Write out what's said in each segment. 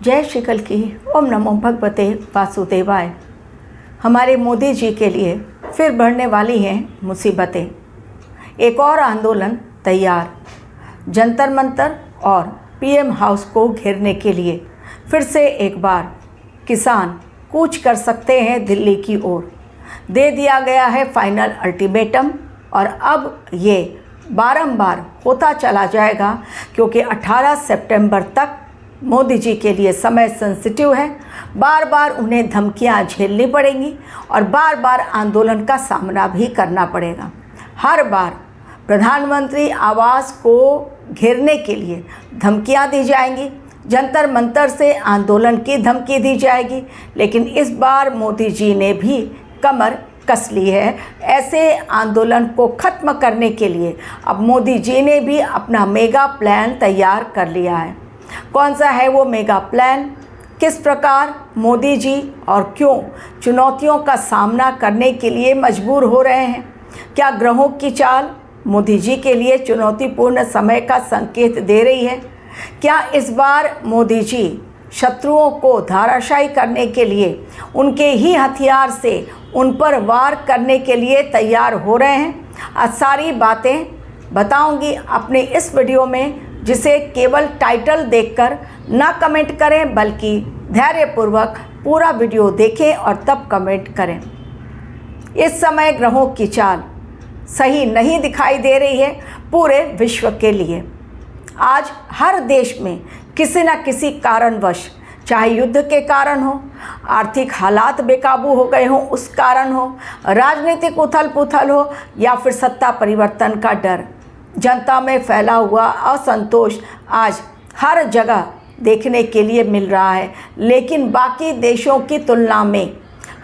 जय श्री कल की। ओम नमो भगवते वासुदेवाय। हमारे मोदी जी के लिए फिर बढ़ने वाली हैं मुसीबतें। एक और आंदोलन तैयार। जंतर मंतर और पीएम हाउस को घेरने के लिए फिर से एक बार किसान कूच कर सकते हैं दिल्ली की ओर। दे दिया गया है फाइनल अल्टीमेटम और अब ये बारंबार होता चला जाएगा क्योंकि 18 सितंबर तक मोदी जी के लिए समय सेंसिटिव है। बार बार उन्हें धमकियां झेलनी पड़ेंगी और बार बार आंदोलन का सामना भी करना पड़ेगा। हर बार प्रधानमंत्री आवास को घेरने के लिए धमकियां दी जाएंगी, जंतर मंतर से आंदोलन की धमकी दी जाएगी, लेकिन इस बार मोदी जी ने भी कमर कस ली है। ऐसे आंदोलन को ख़त्म करने के लिए अब मोदी जी ने भी अपना मेगा प्लान तैयार कर लिया है। कौन सा है वो मेगा प्लान? किस प्रकार मोदी जी और क्यों चुनौतियों का सामना करने के लिए मजबूर हो रहे हैं? क्या ग्रहों की चाल मोदी जी के लिए चुनौतीपूर्ण समय का संकेत दे रही है? क्या इस बार मोदी जी शत्रुओं को धाराशायी करने के लिए उनके ही हथियार से उन पर वार करने के लिए तैयार हो रहे हैं? आज सारी बातें बताऊंगी अपने इस वीडियो में, जिसे केवल टाइटल देखकर ना कमेंट करें बल्कि धैर्यपूर्वक पूरा वीडियो देखें और तब कमेंट करें। इस समय ग्रहों की चाल सही नहीं दिखाई दे रही है पूरे विश्व के लिए। आज हर देश में किसी न किसी कारणवश, चाहे युद्ध के कारण हो, आर्थिक हालात बेकाबू हो गए हों उस कारण हो, राजनीतिक उथल पुथल हो या फिर सत्ता परिवर्तन का डर, जनता में फैला हुआ असंतोष आज हर जगह देखने के लिए मिल रहा है। लेकिन बाकी देशों की तुलना में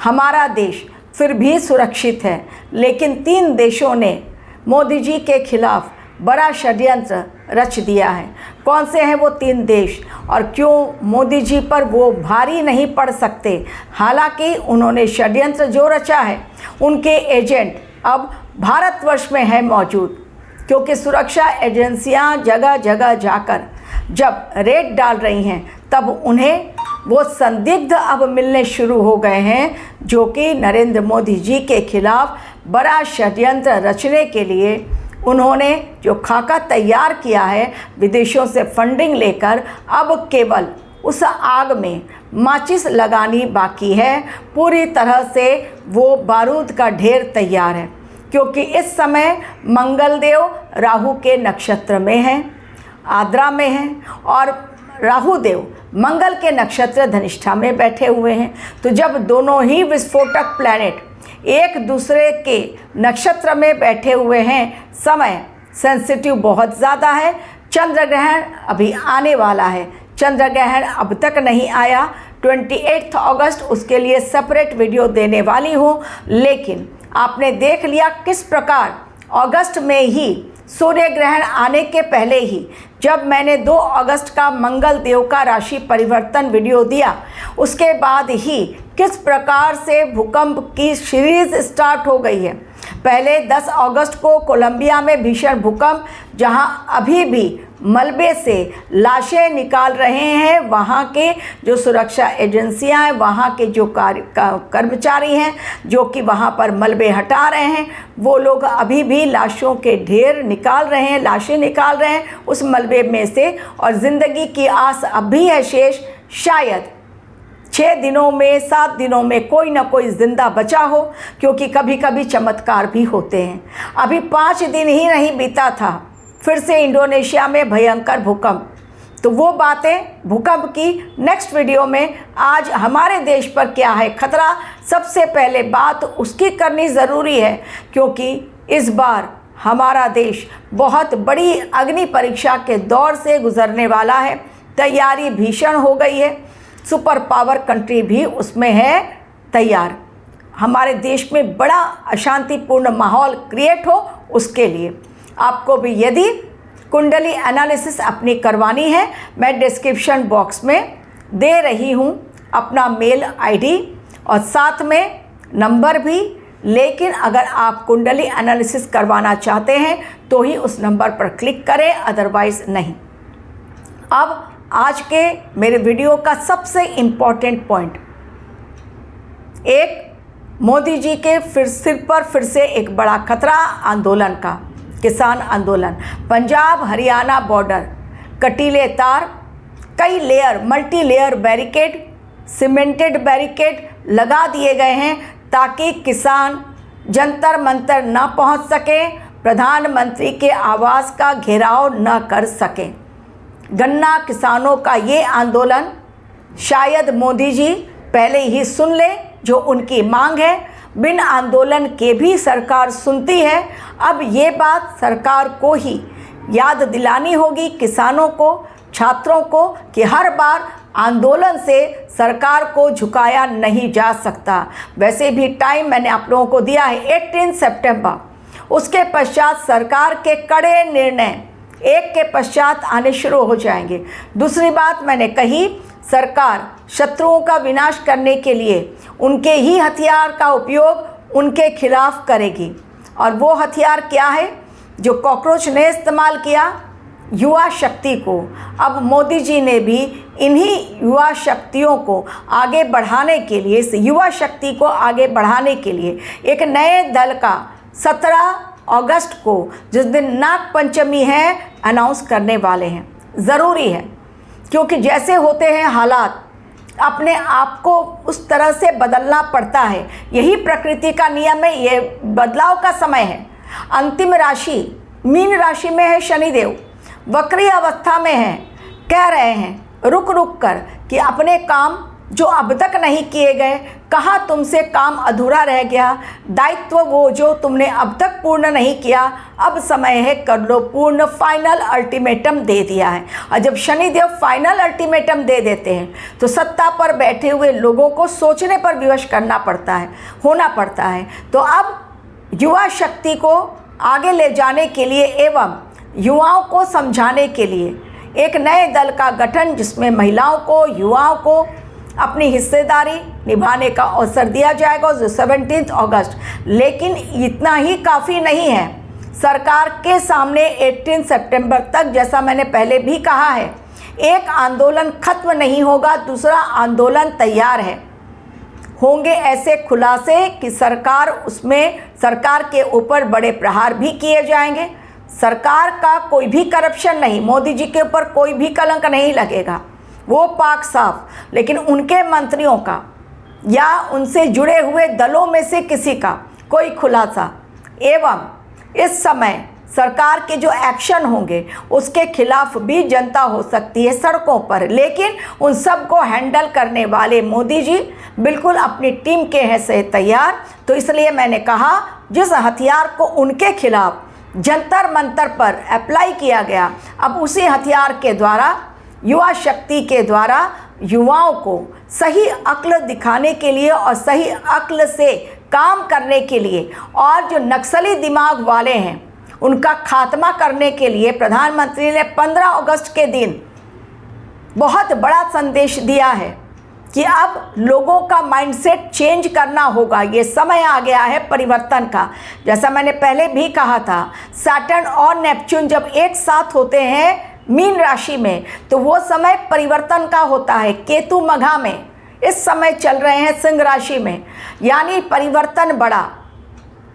हमारा देश फिर भी सुरक्षित है। लेकिन 3 देशों ने मोदी जी के खिलाफ बड़ा षड्यंत्र रच दिया है। कौन से हैं वो 3 देश और क्यों मोदी जी पर वो भारी नहीं पड़ सकते? हालांकि उन्होंने षड्यंत्र जो रचा है उनके एजेंट अब भारतवर्ष में है मौजूद, क्योंकि सुरक्षा एजेंसियां जगह जगह जाकर जब रेड डाल रही हैं तब उन्हें वो संदिग्ध अब मिलने शुरू हो गए हैं जो कि नरेंद्र मोदी जी के खिलाफ बड़ा षड्यंत्र रचने के लिए उन्होंने जो खाका तैयार किया है विदेशों से फंडिंग लेकर, अब केवल उस आग में माचिस लगानी बाकी है। पूरी तरह से वो बारूद का ढेर तैयार है, क्योंकि इस समय मंगलदेव राहु के नक्षत्र में हैं, आद्रा में हैं, और राहु देव मंगल के नक्षत्र धनिष्ठा में बैठे हुए हैं। तो जब दोनों ही विस्फोटक प्लैनेट एक दूसरे के नक्षत्र में बैठे हुए हैं, समय सेंसिटिव बहुत ज़्यादा है। चंद्र ग्रहण अभी आने वाला है, चंद्र ग्रहण अब तक नहीं आया। 28 अगस्त उसके लिए सेपरेट वीडियो देने वाली हूँ, लेकिन आपने देख लिया किस प्रकार अगस्त में ही सूर्य ग्रहण आने के पहले ही जब मैंने 2 अगस्त का मंगल देव का राशि परिवर्तन वीडियो दिया, उसके बाद ही किस प्रकार से भूकंप की सीरीज स्टार्ट हो गई है। पहले 10 अगस्त को कोलंबिया में भीषण भूकंप, जहां अभी भी मलबे से लाशें निकाल रहे हैं वहां के जो सुरक्षा एजेंसियां हैं, वहां के जो कर्मचारी हैं जो कि वहां पर मलबे हटा रहे हैं, वो लोग अभी भी लाशों के ढेर निकाल रहे हैं, लाशें निकाल रहे हैं उस मलबे में से, और ज़िंदगी की आस अब भी है शेष। शायद 6 दिनों में 7 दिनों में कोई ना कोई जिंदा बचा हो, क्योंकि कभी कभी चमत्कार भी होते हैं। अभी 5 दिन ही नहीं बीता था, फिर से इंडोनेशिया में भयंकर भूकंप। तो वो बातें भूकंप की नेक्स्ट वीडियो में। आज हमारे देश पर क्या है खतरा, सबसे पहले बात उसकी करनी ज़रूरी है, क्योंकि इस बार हमारा देश बहुत बड़ी अग्नि परीक्षा के दौर से गुजरने वाला है। तैयारी भीषण हो गई है, सुपर पावर कंट्री भी उसमें है तैयार। हमारे देश में बड़ा अशांतिपूर्ण माहौल क्रिएट हो, उसके लिए आपको भी यदि कुंडली एनालिसिस अपनी करवानी है, मैं डिस्क्रिप्शन बॉक्स में दे रही हूँ अपना मेल आईडी और साथ में नंबर भी। लेकिन अगर आप कुंडली एनालिसिस करवाना चाहते हैं तो ही उस नंबर पर क्लिक करें, अदरवाइज़ नहीं। अब आज के मेरे वीडियो का सबसे इम्पॉर्टेंट पॉइंट, एक मोदी जी के सिर पर फिर से एक बड़ा खतरा आंदोलन का, किसान आंदोलन। पंजाब हरियाणा बॉर्डर कटीले तार, कई layer multi layer barricade, cemented barricade लगा दिए गए हैं ताकि किसान जंतर मंतर ना पहुंच सके, प्रधानमंत्री के आवास का घेराव न कर सके। गन्ना किसानों का ये आंदोलन शायद मोदी जी पहले ही सुन ले, जो उनकी मांग है। बिन आंदोलन के भी सरकार सुनती है। अब ये बात सरकार को ही याद दिलानी होगी, किसानों को, छात्रों को, कि हर बार आंदोलन से सरकार को झुकाया नहीं जा सकता। वैसे भी टाइम मैंने आप लोगों को दिया है 18 सितंबर। उसके पश्चात सरकार के कड़े निर्णय एक के पश्चात आने शुरू हो जाएंगे। दूसरी बात मैंने कही, सरकार शत्रुओं का विनाश करने के लिए उनके ही हथियार का उपयोग उनके खिलाफ करेगी। और वो हथियार क्या है जो कॉकरोच ने इस्तेमाल किया? युवा शक्ति को। अब मोदी जी ने भी इन्हीं युवा शक्तियों को आगे बढ़ाने के लिए, इस युवा शक्ति को आगे बढ़ाने के लिए एक नए दल का 17 अगस्त को, जिस दिन नाग पंचमी है, अनाउंस करने वाले हैं। ज़रूरी है, क्योंकि जैसे होते हैं हालात, अपने आप को उस तरह से बदलना पड़ता है। यही प्रकृति का नियम है, ये बदलाव का समय है। अंतिम राशि मीन राशि में है शनिदेव, वक्री अवस्था में है। कह रहे हैं रुक रुक कर कि अपने काम जो अब तक नहीं किए गए, कहाँ तुमसे काम अधूरा रह गया, दायित्व वो जो तुमने अब तक पूर्ण नहीं किया, अब समय है कर लो पूर्ण। फाइनल अल्टीमेटम दे दिया है। और जब शनिदेव फाइनल अल्टीमेटम दे देते हैं तो सत्ता पर बैठे हुए लोगों को सोचने पर विवश करना पड़ता है, होना पड़ता है। तो अब युवा शक्ति को आगे ले जाने के लिए एवं युवाओं को समझाने के लिए एक नए दल का गठन, जिसमें महिलाओं को, युवाओं को अपनी हिस्सेदारी निभाने का अवसर दिया जाएगा, जो 17 अगस्त। लेकिन इतना ही काफ़ी नहीं है। सरकार के सामने 18 सितंबर तक, जैसा मैंने पहले भी कहा है, एक आंदोलन खत्म नहीं होगा, दूसरा आंदोलन तैयार है। होंगे ऐसे खुलासे कि सरकार के ऊपर बड़े प्रहार भी किए जाएंगे। सरकार का कोई भी करप्शन नहीं, मोदी जी के ऊपर कोई भी कलंक नहीं लगेगा, वो पाक साफ। लेकिन उनके मंत्रियों का या उनसे जुड़े हुए दलों में से किसी का कोई खुलासा, एवं इस समय सरकार के जो एक्शन होंगे उसके खिलाफ भी जनता हो सकती है सड़कों पर। लेकिन उन सब को हैंडल करने वाले मोदी जी बिल्कुल अपनी टीम के हैं से तैयार। तो इसलिए मैंने कहा, जिस हथियार को उनके खिलाफ जंतर मंतर पर अप्लाई किया गया, अब उसी हथियार के द्वारा, युवा शक्ति के द्वारा युवाओं को सही अक्ल दिखाने के लिए और सही अक्ल से काम करने के लिए, और जो नक्सली दिमाग वाले हैं उनका खात्मा करने के लिए प्रधानमंत्री ने 15 अगस्त के दिन बहुत बड़ा संदेश दिया है कि अब लोगों का माइंडसेट चेंज करना होगा। ये समय आ गया है परिवर्तन का। जैसा मैंने पहले भी कहा था, सैटर्न और नेपच्यून जब एक साथ होते हैं मीन राशि में, तो वो समय परिवर्तन का होता है। केतु मघा में इस समय चल रहे हैं सिंह राशि में, यानी परिवर्तन बड़ा।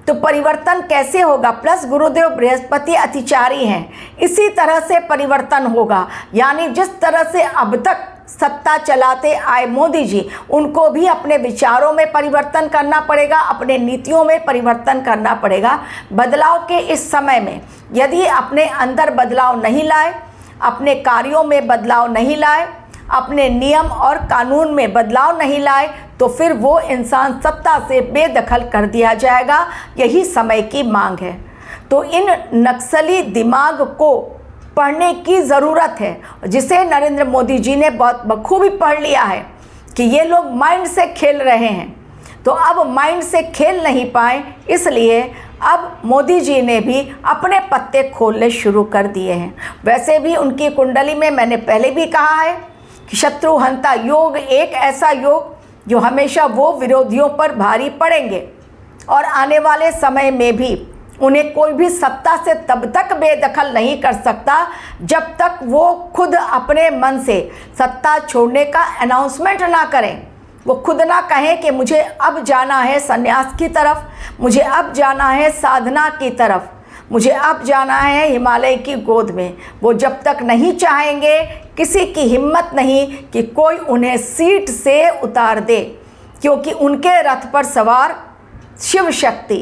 तो परिवर्तन कैसे होगा? प्लस गुरुदेव बृहस्पति अतिचारी हैं, इसी तरह से परिवर्तन होगा। यानी जिस तरह से अब तक सत्ता चलाते आए मोदी जी, उनको भी अपने विचारों में परिवर्तन करना पड़ेगा, अपने नीतियों में परिवर्तन करना पड़ेगा। बदलाव के इस समय में यदि अपने अंदर बदलाव नहीं लाए, अपने कार्यों में बदलाव नहीं लाए, अपने नियम और कानून में बदलाव नहीं लाए, तो फिर वो इंसान सत्ता से बेदखल कर दिया जाएगा। यही समय की मांग है। तो इन नक्सली दिमाग को पढ़ने की ज़रूरत है, जिसे नरेंद्र मोदी जी ने बहुत बखूबी पढ़ लिया है कि ये लोग माइंड से खेल रहे हैं। तो अब माइंड से खेल नहीं पाए, इसलिए अब मोदी जी ने भी अपने पत्ते खोलने शुरू कर दिए हैं। वैसे भी उनकी कुंडली में मैंने पहले भी कहा है कि शत्रुहंता योग एक ऐसा योग जो हमेशा वो विरोधियों पर भारी पड़ेंगे, और आने वाले समय में भी उन्हें कोई भी सत्ता से तब तक बेदखल नहीं कर सकता जब तक वो खुद अपने मन से सत्ता छोड़ने का अनाउंसमेंट ना करें। वो खुद ना कहें कि मुझे अब जाना है संन्यास की तरफ, मुझे अब जाना है साधना की तरफ, मुझे अब जाना है हिमालय की गोद में। वो जब तक नहीं चाहेंगे, किसी की हिम्मत नहीं कि कोई उन्हें सीट से उतार दे, क्योंकि उनके रथ पर सवार शिव शक्ति,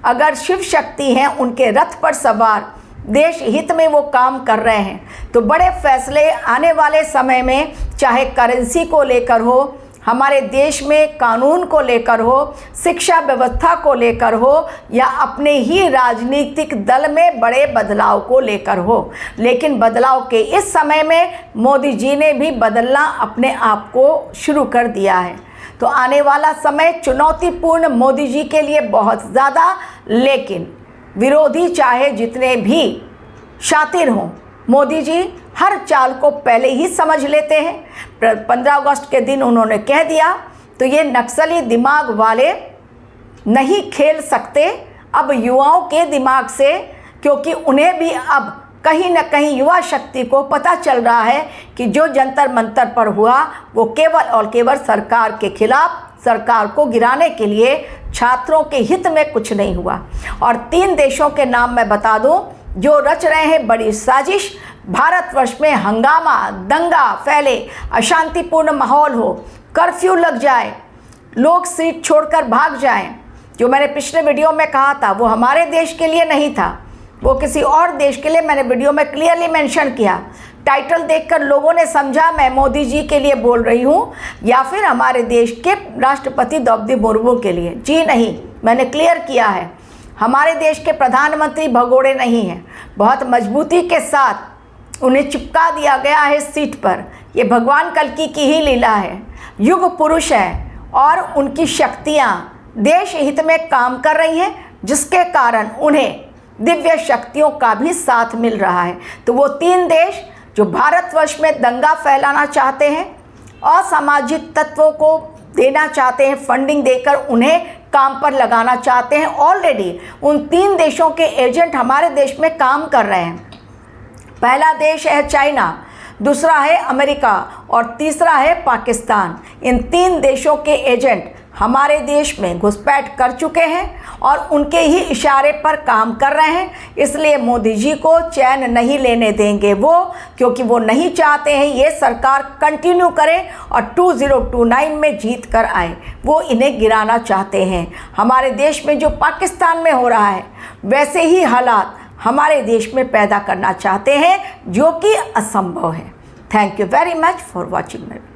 अगर शिव शक्ति हैं उनके रथ पर सवार, देश हित में वो काम कर रहे हैं, तो बड़े फैसले आने वाले समय में, चाहे करेंसी को लेकर हो, हमारे देश में कानून को लेकर हो, शिक्षा व्यवस्था को लेकर हो, या अपने ही राजनीतिक दल में बड़े बदलाव को लेकर हो। लेकिन बदलाव के इस समय में मोदी जी ने भी बदलना अपने आप को शुरू कर दिया है। तो आने वाला समय चुनौतीपूर्ण मोदी जी के लिए बहुत ज़्यादा, लेकिन विरोधी चाहे जितने भी शातिर हों, मोदी जी हर चाल को पहले ही समझ लेते हैं। 15 अगस्त के दिन उन्होंने कह दिया, तो ये नक्सली दिमाग वाले नहीं खेल सकते अब युवाओं के दिमाग से, क्योंकि उन्हें भी अब कहीं न कहीं युवा शक्ति को पता चल रहा है कि जो जंतर मंतर पर हुआ वो केवल और केवल सरकार के खिलाफ, सरकार को गिराने के लिए, छात्रों के हित में कुछ नहीं हुआ। और 3 देशों के नाम मैं बता दूं जो रच रहे हैं बड़ी साजिश। भारतवर्ष में हंगामा, दंगा फैले, अशांतिपूर्ण माहौल हो, कर्फ्यू लग जाए, लोग सीट छोड़कर भाग जाएं। जो मैंने पिछले वीडियो में कहा था वो हमारे देश के लिए नहीं था, वो किसी और देश के लिए मैंने वीडियो में क्लियरली मेंशन किया। टाइटल देखकर लोगों ने समझा मैं मोदी जी के लिए बोल रही हूँ या फिर हमारे देश के राष्ट्रपति द्रौपदी मुर्मू के लिए। जी नहीं, मैंने क्लियर किया है, हमारे देश के प्रधानमंत्री भगोड़े नहीं हैं। बहुत मजबूती के साथ उन्हें चिपका दिया गया है सीट पर। ये भगवान कल्कि की ही लीला है। युग पुरुष है और उनकी शक्तियाँ देश हित में काम कर रही हैं, जिसके कारण उन्हें दिव्य शक्तियों का भी साथ मिल रहा है। तो वो 3 देश जो भारतवर्ष में दंगा फैलाना चाहते हैं, असामाजिक तत्वों को देना चाहते हैं, फंडिंग देकर उन्हें काम पर लगाना चाहते हैं, ऑलरेडी उन 3 देशों के एजेंट हमारे देश में काम कर रहे हैं। पहला देश है चाइना, दूसरा है अमेरिका और तीसरा है पाकिस्तान। इन 3 देशों के एजेंट हमारे देश में घुसपैठ कर चुके हैं और उनके ही इशारे पर काम कर रहे हैं। इसलिए मोदी जी को चैन नहीं लेने देंगे वो, क्योंकि वो नहीं चाहते हैं ये सरकार कंटिन्यू करे और 2029 में जीत कर आए। वो इन्हें गिराना चाहते हैं। हमारे देश में जो पाकिस्तान में हो रहा है वैसे ही हालात हमारे देश में पैदा करना चाहते हैं, जो कि असंभव है। Thank you very much for watching my video.